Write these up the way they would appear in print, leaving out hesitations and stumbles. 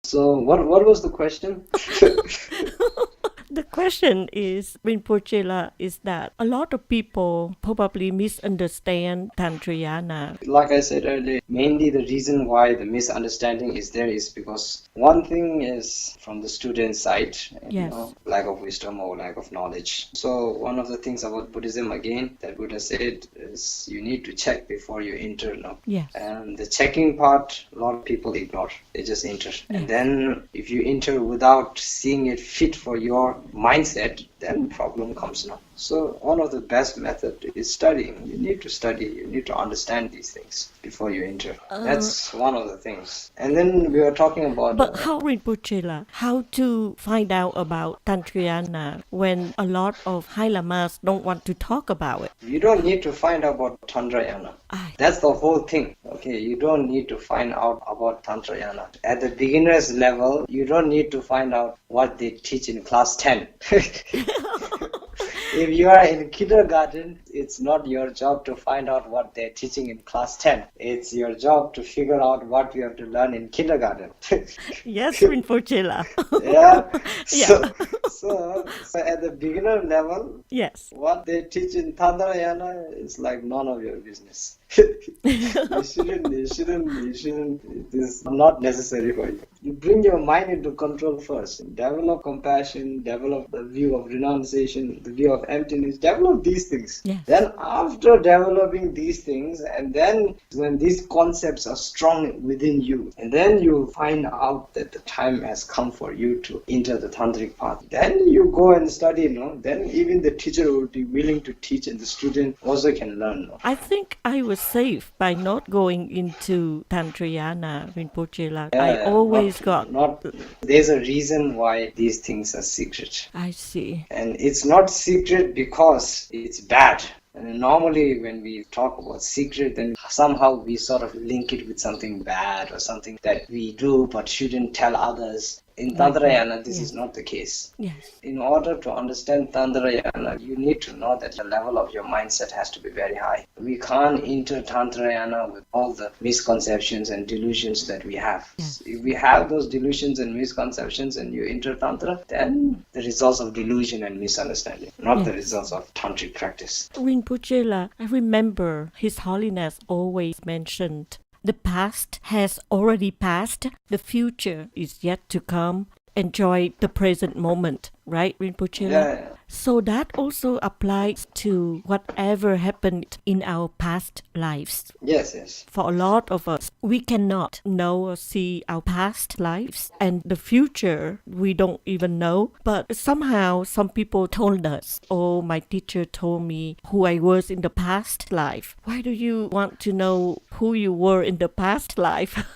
So what was the question? The question is, Rinpoche, is that a lot of people probably misunderstand Tantrayana. Like I said earlier, mainly the reason why the misunderstanding is there is because one thing is from the student side, Yes. lack of wisdom or lack of knowledge. So one of the things about Buddhism again that Buddha said is you need to check before you enter. No? Yes. And the checking part, a lot of people ignore. They just enter. Yes. And then if you enter without seeing it fit for your mindset, then problem comes now. So one of the best method is studying. You need to study. You need to understand these things before you enter. That's one of the things. And then we were talking about... But how, Rinpoche, how to find out about Tantrayana when a lot of High Lamas don't want to talk about it? You don't need to find out about Tantrayana. That's the whole thing. Okay, you don't need to find out about Tantrayana. At the beginner's level, you don't need to find out what they teach in class 10. If you are in kindergarten, it's not your job to find out what they're teaching in class 10. It's your job to figure out what you have to learn in kindergarten. Yes, Rinpoche. Yeah. Yeah. So at the beginner level, Yes. what they teach in Tantrayana is like none of your business. You shouldn't, it is not necessary for you. You bring your mind into control first. Develop compassion, develop the view of renunciation, the view of emptiness, develop these things. Yes. Then after developing these things, and then when these concepts are strong within you, and then you find out that the time has come for you to enter the tantric path, then you go and study, then even the teacher will be willing to teach and the student also can learn. I think I was safe by not going into Tantrayana, Rinpoche. I always there's a reason why these things are secret. I see. And it's not secret because it's bad. And normally when we talk about secret, then somehow we sort of link it with something bad or something that we do but shouldn't tell others. In Tantrayana, this is not the case. Yes. In order to understand Tantrayana, you need to know that the level of your mindset has to be very high. We can't enter Tantrayana with all the misconceptions and delusions that we have. Yes. If we have those delusions and misconceptions and you enter Tantra, then the results of delusion and misunderstanding, not the results of Tantric practice. Rinpoche, I remember His Holiness always mentioned, the past has already passed, the future is yet to come. Enjoy the present moment, right, Rinpoche? Yeah. So that also applies to whatever happened in our past lives. Yes. For a lot of us, we cannot know or see our past lives, and the future we don't even know. But somehow some people told us, oh, my teacher told me who I was in the past life. Why do you want to know who you were in the past life?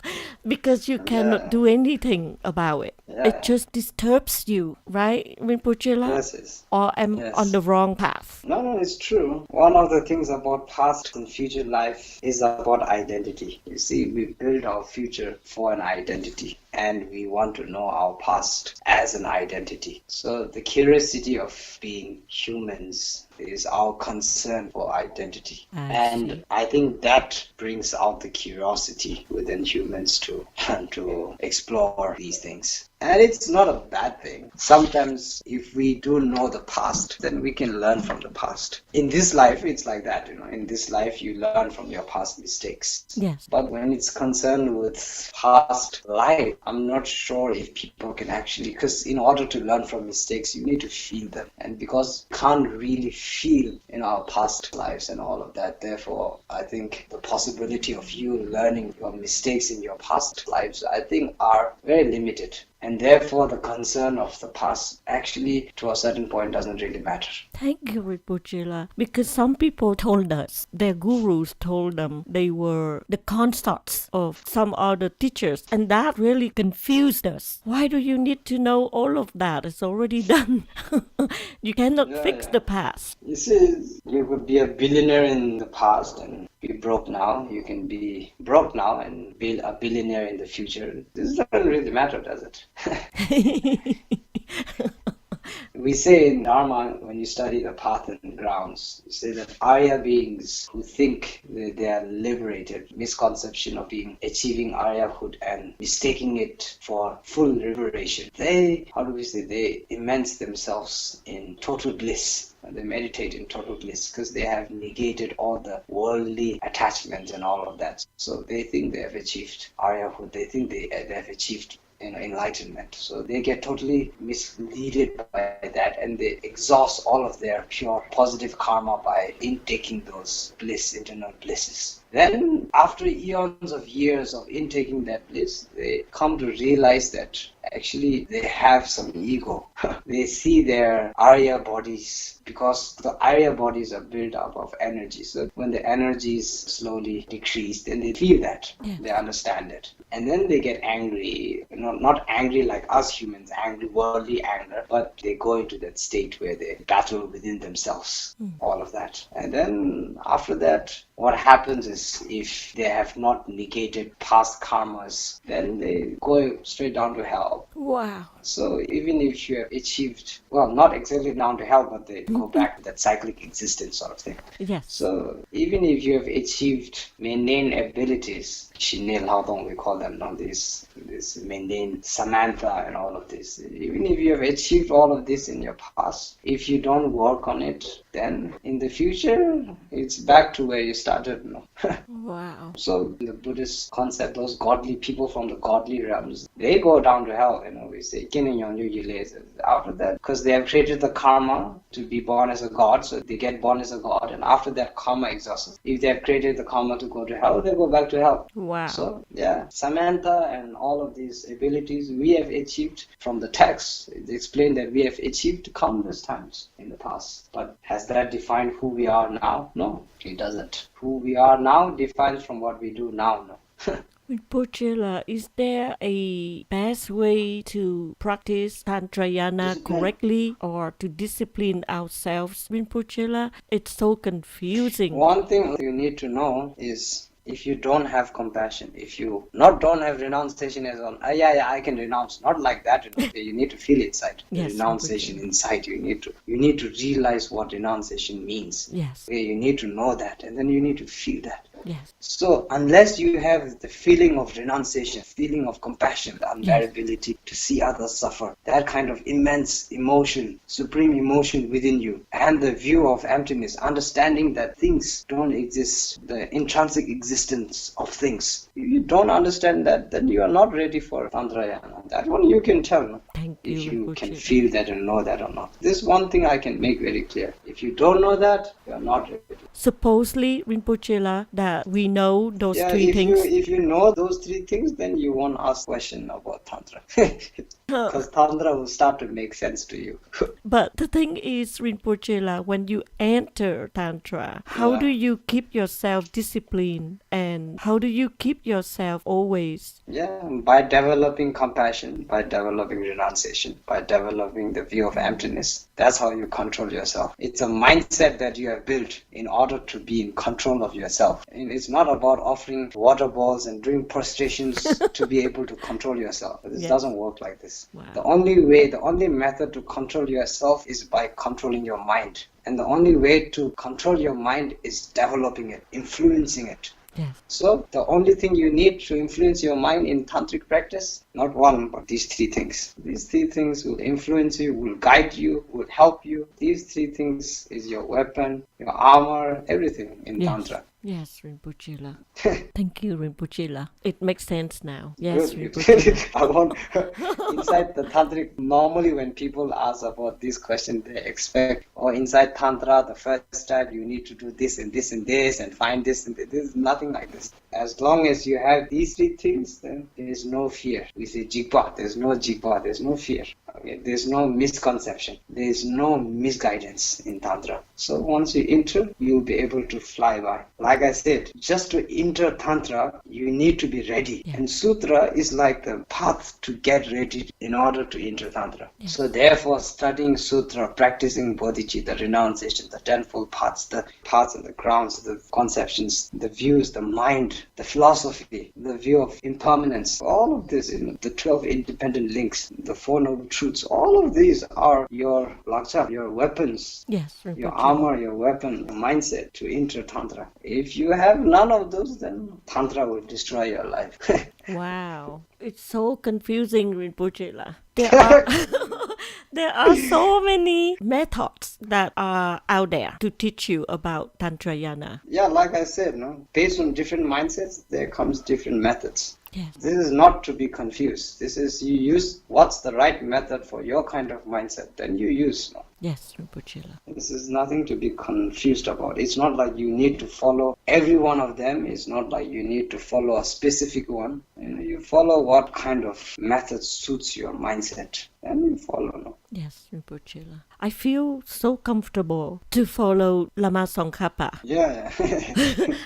Because you cannot do anything about it. Yeah. It just disturbs you, right, Rinpoche? Yes. Or I'm on the wrong path? No, it's true. One of the things about past and future life is about identity. You see, we build our future for an identity, and we want to know our past as an identity. So the curiosity of being humans is our concern for identity. And I think that brings out the curiosity within humans to explore these things. And it's not a bad thing. Sometimes if we do know the past, then we can learn from the past. In this life, it's like that, In this life, you learn from your past mistakes. Yes. But when it's concerned with past life, I'm not sure if people can actually, because in order to learn from mistakes, you need to feel them. And because you can't really feel in our past lives and all of that, therefore, I think the possibility of you learning your mistakes in your past lives, I think, are very limited. And therefore, the concern of the past actually, to a certain point, doesn't really matter. Thank you, Rinpoche. Because some people told us, their gurus told them they were the consorts of some other teachers. And that really confused us. Why do you need to know all of that? It's already done. You cannot fix the past. You see, you could be a billionaire in the past and be broke now. You can be broke now and be a billionaire in the future. This doesn't really matter, does it? We say in Dharma, when you study the path and grounds, you say that Arya beings who think that they are liberated, misconception of achieving Aryahood and mistaking it for full liberation, they immerse themselves in total bliss. They meditate in total bliss because they have negated all the worldly attachments and all of that. So they think they have achieved Aryahood. They think they have achieved enlightenment. So they get totally misleaded by that, and they exhaust all of their pure positive karma by intaking those internal blisses. Then, after eons of years of intaking that bliss, they come to realize that actually they have some ego. They see their Arya bodies, because the Arya bodies are built up of energy. So when the energy is slowly decreased, then they feel that. Yeah. They understand it. And then they get angry, not angry like us humans, angry, worldly anger, but they go into that state where they battle within themselves, all of that. And then after that, what happens is, if they have not negated past karmas, then they go straight down to hell. Wow. So even if you have achieved, well, not exactly down to hell, but they go back to that cyclic existence sort of thing. Yes. So even if you have achieved mundane abilities, Shinil, how long we call them now, this mundane Samantha and all of this, even if you have achieved all of this in your past, if you don't work on it, then in the future, it's back to where you started. Wow. So the Buddhist concept, those godly people from the godly realms, they go down to hell. We say, after that, because they have created the karma to be born as a god, so they get born as a god, and after that karma exhausts. If they have created the karma to go to hell, they go back to hell. Wow. So yeah, Samantha and all of these abilities we have achieved from the text. It explained that we have achieved countless times in the past. But has that defined who we are now? No, it doesn't. Who we are now defines from what we do now. No. Rinpoche, is there a best way to practice Tantrayana correctly or to discipline ourselves? Rinpoche, it's so confusing. One thing you need to know is, if you don't have compassion, if you don't have renunciation as on, I can renounce, not like that. You need to feel inside. Yes, renunciation inside. You need to realize what renunciation means. Yes. You need to know that, and then you need to feel that. Yes. So unless you have the feeling of renunciation, feeling of compassion, the unbearability to see others suffer, that kind of immense emotion, supreme emotion within you, and the view of emptiness, understanding that things don't exist, the intrinsic existence of things, you don't understand that, then you are not ready for Tantrayana. That one you can tell. No? Thank you, if you Rinpoche. can feel that and know that or not. This one thing I can make very clear. If you don't know that, you are not ready. Supposedly, Rinpoche, that we know those three things. If you know those three things, then you won't ask question about Tantra. Because Tantra will start to make sense to you. But the thing is, Rinpoche, when you enter Tantra, how do you keep yourself disciplined, and how do you keep yourself always? Yeah, by developing compassion, by developing renunciation, by developing the view of emptiness. That's how you control yourself. It's a mindset that you have built in order to be in control of yourself. And it's not about offering water balls and doing prostrations to be able to control yourself. This doesn't work like this. Wow. The only method to control yourself is by controlling your mind. And the only way to control your mind is developing it, influencing it. Yes. So the only thing you need to influence your mind in tantric practice, not one, but these three things. These three things will influence you, will guide you, will help you. These three things is your weapon, your armor, everything in Tantra. Yes, Rinpoche. Thank you, Rinpoche. It makes sense now. Yes, Good. Rinpoche. Inside the Tantric, normally when people ask about this question, they expect, inside Tantra, the first step, you need to do this and this and this and find this and this. There's nothing like this. As long as you have these three things, then there is no fear. We say Jigpa, there's no fear. Okay? There's no misconception. There's no misguidance in Tantra. So once you enter, you'll be able to fly by. Like I said, just to enter Tantra, you need to be ready. Yeah. And Sutra is like the path to get ready in order to enter Tantra. Yeah. So therefore, studying Sutra, practicing Bodhicitta, the renunciation, the tenfold paths and the grounds, the conceptions, the views, the mind, the philosophy, the view of impermanence, all of this, the 12 independent links, the Four Noble Truths, suits, all of these are your lakcha, your weapons, Yes, your Rinpoche. armor, your weapon, your mindset to enter Tantra. If you have none of those, then Tantra will destroy your life. Wow, it's so confusing, Rinpoche. There are there are so many methods that are out there to teach you about Tantrayana. Yeah, like I said, no, based on different mindsets, there comes different methods. Yes, This is not to be confused. This is you use what's the right method for your kind of mindset, then you use. No? yes, Rinpoche. This is nothing to be confused about. It's not like you need to follow every one of them. It's not like you need to follow a specific one. You follow what kind of method suits your mindset, and you follow. No? Yes, Rinpoche. I feel so comfortable to follow Lama Tsongkhapa. Yeah.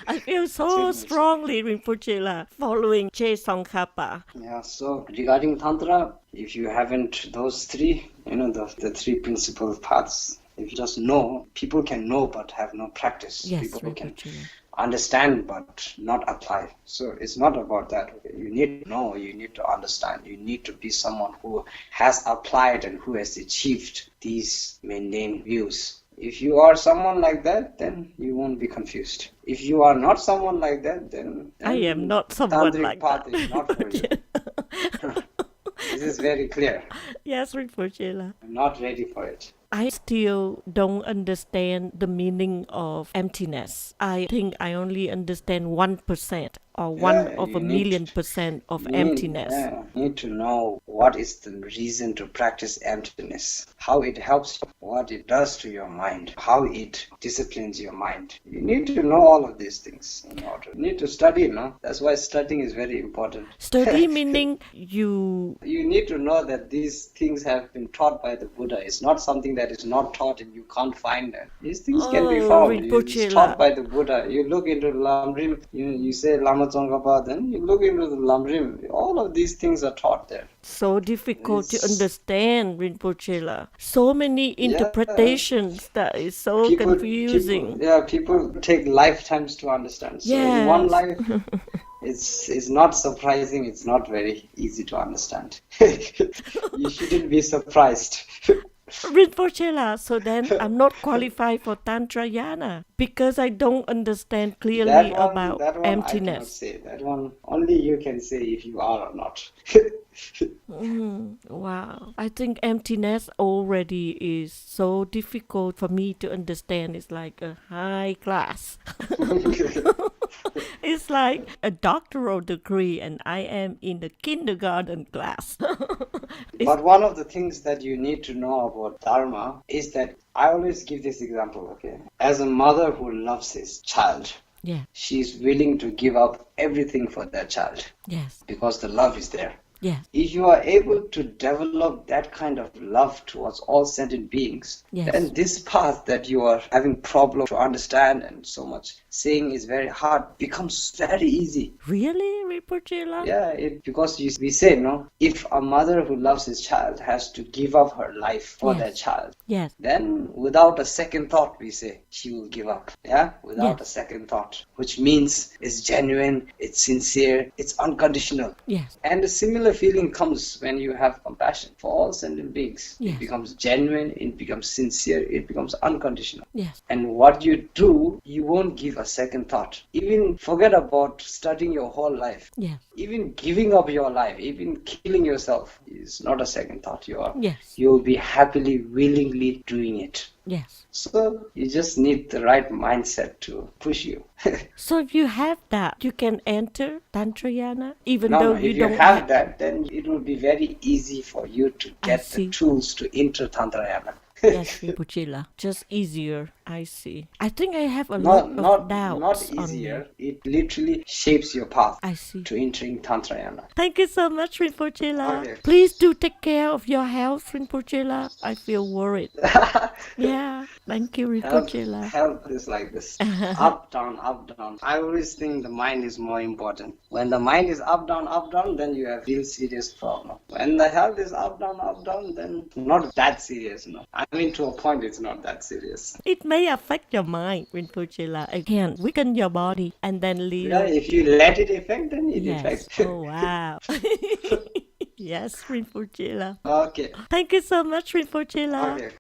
I feel so strongly, Rinpoche, following Che Tsongkhapa. Yeah, so regarding Tantra, if you haven't those three, the three principal paths, if you just know, people can know but have no practice. Yes, People can Rinpoche. understand but not apply. So it's not about that. Okay? You need to know, you need to understand, you need to be someone who has applied and who has achieved these mundane views. If you are someone like that, then you won't be confused. If you are not someone like that, then I am not someone Tantric like path that. is not for you. This is very clear. Yes, Rinpoche. I'm not ready for it. I still don't understand the meaning of emptiness. I think I only understand 1% or one Yeah, of you a need million percent of You emptiness. need to know what is the reason to practice emptiness, how it helps you, what it does to your mind, how it disciplines your mind. You need to know all of these things in order. You need to study, no? That's why studying is very important. Study meaning you... You need to know that these things have been taught by the Buddha. It's not something that is not taught and you can't find them. These things can be found. Rinpoche It's taught by the Buddha. You look into Lamrim, you say Lama Tsongkhapa, then you look into the Lamrim. All of these things are taught there. So difficult to understand, Rinpoche. So many interpretations that is so confusing. People take lifetimes to understand. So in one life, it's not surprising. It's not very easy to understand. You shouldn't be surprised. Rinpoche, so then I'm not qualified for Tantrayana because I don't understand clearly about emptiness. I cannot say. That one only you can say if you are or not. Wow. I think emptiness already is so difficult for me to understand. It's like a high class. It's like a doctoral degree and I am in the kindergarten class. But one of the things that you need to know about Dharma is that I always give this example, okay? As a mother who loves his child, she's willing to give up everything for that child. Yes. Because the love is there. Yes. If you are able to develop that kind of love towards all sentient beings, then this path that you are having problem to understand and so much saying is very hard becomes very easy. Really, Rinpoche? Yeah, because we say, no, if a mother who loves his child has to give up her life for that child, then without a second thought, we say, she will give up. Yeah, without a second thought, which means it's genuine, it's sincere, it's unconditional. Yes. And a similar feeling comes when you have compassion for all sentient beings. It becomes genuine, it becomes sincere, it becomes unconditional. Yes. And what you do, you won't give a second thought. Even forget about studying your whole life. Yes. Even giving up your life, even killing yourself is not a second thought. You'll be happily, willingly doing it. Yes. So you just need the right mindset to push you. So if you have that, you can enter Tantrayana, even No, though if you don't have that, then it will be very easy for you to get see. the tools to enter Tantrayana. Yes, Rinpoche, just easier. I see. I think I have a lot of doubts. Not easier. It literally shapes your path I see. to entering Tantrayana. Thank you so much, Rinpoche. Okay. Please do take care of your health, Rinpoche. I feel worried. Yeah, thank you, Rinpoche. Health is like this. Up, down, up, down. I always think the mind is more important. When the mind is up, down, then you have real serious problem. When the health is up, down, then not that serious. No. I mean, to a point, it's not that serious. It may affect your mind, Rinpoche. It can weaken your body and then leave. Yeah, if you let it affect, then it affects. Oh, wow. Yes, Rinpoche. Okay. Thank you so much, Rinpoche. Okay.